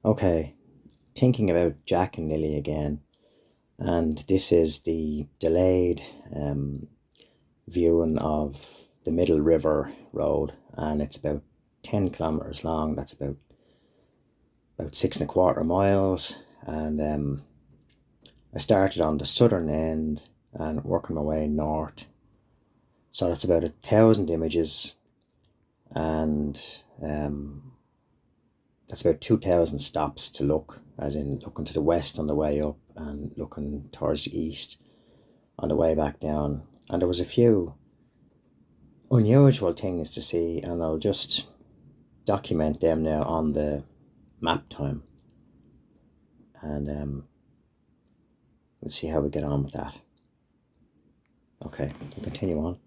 Okay, thinking about Jack and Lily again, and this is the delayed viewing of the Middle River Road, and it's about 10 kilometers long. That's about 6.25 miles, and I started on the southern end and working my way north. So that's about 1,000 images, and that's about 2,000 stops to look, as in looking to the west on the way up and looking towards the east on the way back down. And there was a few unusual things to see, and I'll just document them now on the map time, and we'll see how we get on with that. Okay, we'll continue on.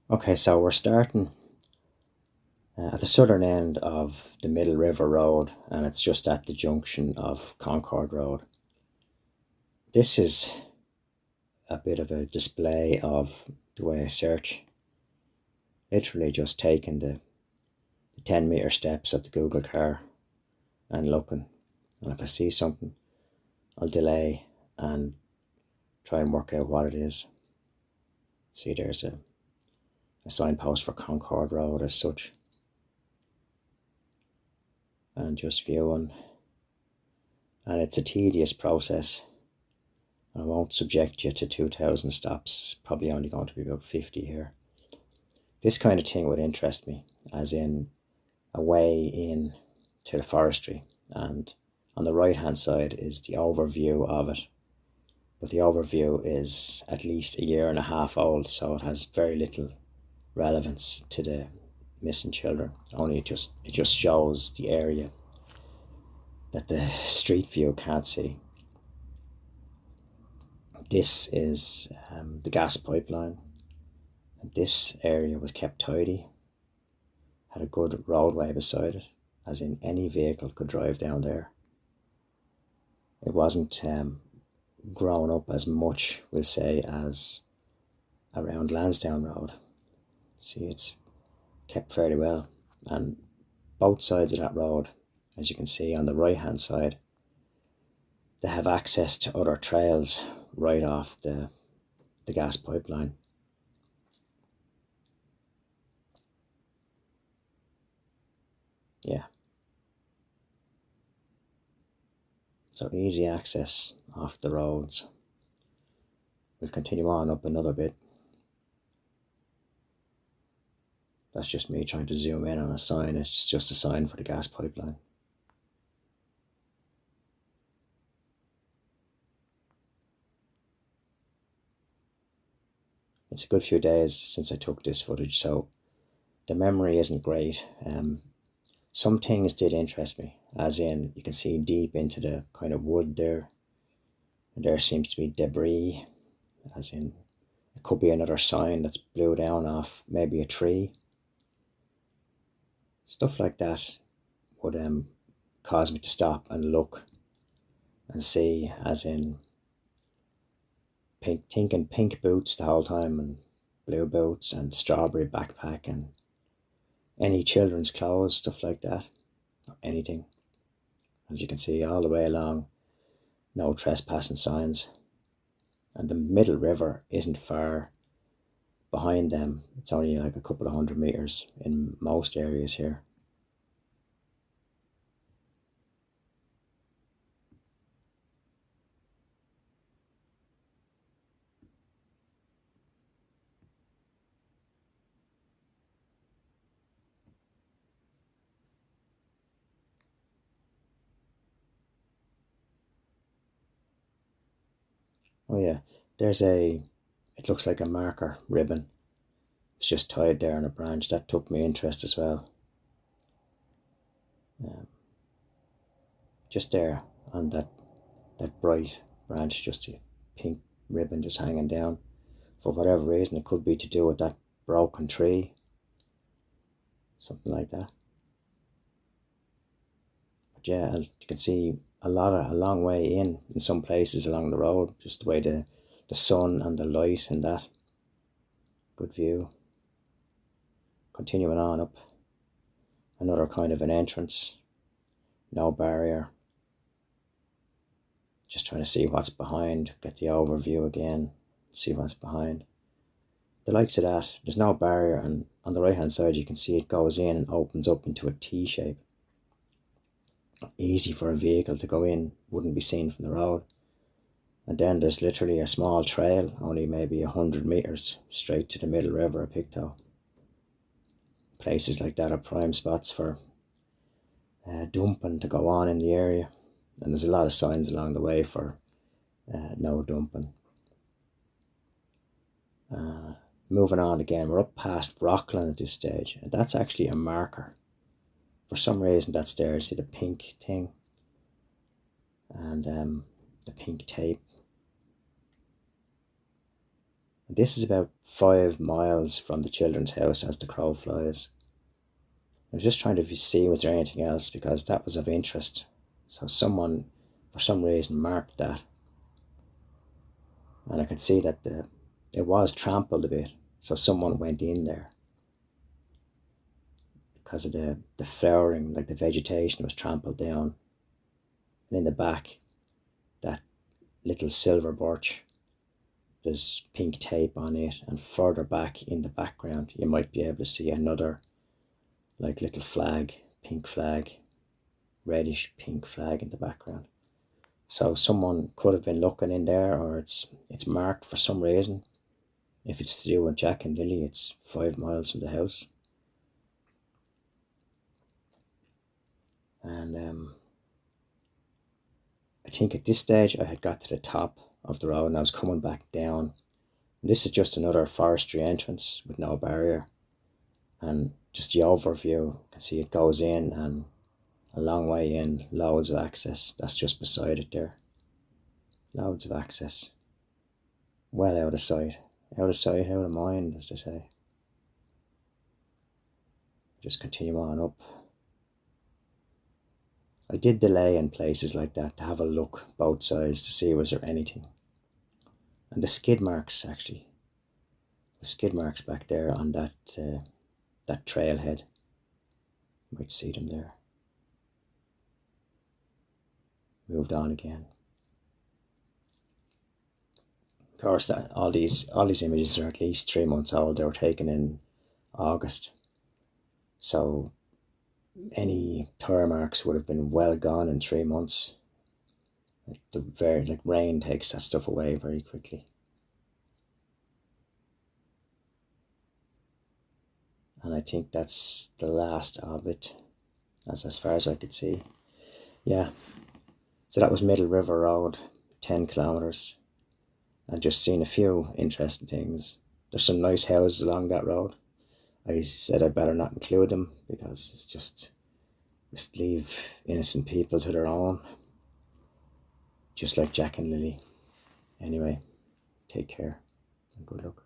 Okay, so we're starting at the southern end of the Middle River Road, and it's just at the junction of Concord Road. This is a bit of a display of the way I search. Literally just taking the 10-meter steps of the Google car and looking. And if I see something, I'll delay and try and work out what it is. See, there's a signpost for Concord Road as such. And just viewing. And it's a tedious process. I won't subject you to 2,000 stops. Probably only going to be about 50 here. This kind of thing would interest me, as in a way in to the forestry, and on the right hand side is the overview of it, but the overview is at least a year and a half old, so it has very little relevance to the missing children. Only it just shows the area that the street view can't see. This is the gas pipeline, and this area was kept tidy, had a good roadway beside it, as in any vehicle could drive down there. It wasn't grown up as much, we'll say, as around Lansdowne Road. See, it's kept fairly well. And both sides of that road, as you can see on the right hand side, they have access to other trails right off the gas pipeline. Yeah. So easy access off the roads. We'll continue on up another bit. That's just me trying to zoom in on a sign. It's just a sign for the gas pipeline. It's a good few days since I took this footage, so the memory isn't great. Some things did interest me, as in you can see deep into the kind of wood there. And there seems to be debris, as in it could be another sign that's blew down off maybe a tree. Stuff like that would cause me to stop and look and see, as in thinking pink boots the whole time, and blue boots and strawberry backpack and any children's clothes, stuff like that, or anything. As you can see all the way along, no trespassing signs, and the Middle River isn't far behind them. It's only like a couple of 100 meters in most areas here. Oh yeah, there's it looks like a marker ribbon. It's just tied there on a branch. That took me interest as well. Um, just there on that bright branch, just a pink ribbon just hanging down. For whatever reason, it could be to do with that broken tree, something like that. But yeah, you can see a long way in some places along the road, just the way the sun and the light and that. Good view. Continuing on up, Another kind of an entrance, no barrier. Just trying to see what's behind, get the overview again, see what's behind. The likes of that, there's no barrier, and on the right hand side you can see it goes in and opens up into a T shape. Easy for a vehicle to go in, wouldn't be seen from the road. And then there's literally a small trail, only maybe 100 metres, straight to the middle river of Pictou. Places like that are prime spots for dumping to go on in the area. And there's a lot of signs along the way for no dumping. Moving on again, we're up past Rockland at this stage, and that's actually a marker. For some reason that's there, see the pink thing and the pink tape. This is about 5 miles from the children's house as the crow flies. I was just trying to see was there anything else, because that was of interest. So someone, for some reason, marked that. And I could see that it was trampled a bit. So someone went in there. Because of the flowering, like the vegetation was trampled down. And in the back, that little silver birch, there's pink tape on it, and further back in the background you might be able to see another like little flag, pink flag, reddish pink flag in the background. So someone could have been looking in there, or it's marked for some reason. If it's to do with Jack and Lilly, it's 5 miles from the house. And I think at this stage I had got to the top of the road and I was coming back down. And this is just another forestry entrance with no barrier, and just the overview, you can see it goes in and a long way in, loads of access. That's just beside it there. Loads of access. Well out of sight. Out of sight, out of mind, as they say. Just continue on up. I did delay in places like that to have a look both sides to see was there anything. And the skid marks, actually. The skid marks back there on that trailhead. You might see them there. Moved on again. Of course, all these images are at least 3 months old. They were taken in August. So any tire marks would have been well gone in 3 months. Like rain takes that stuff away very quickly. And I think that's the last of it, as far as I could see. Yeah. So that was Middle River Road, 10 kilometres. And just seen a few interesting things. There's some nice houses along that road. I said I better not include them because it's just leave innocent people to their own. Just like Jack and Lilly. Anyway, take care and good luck.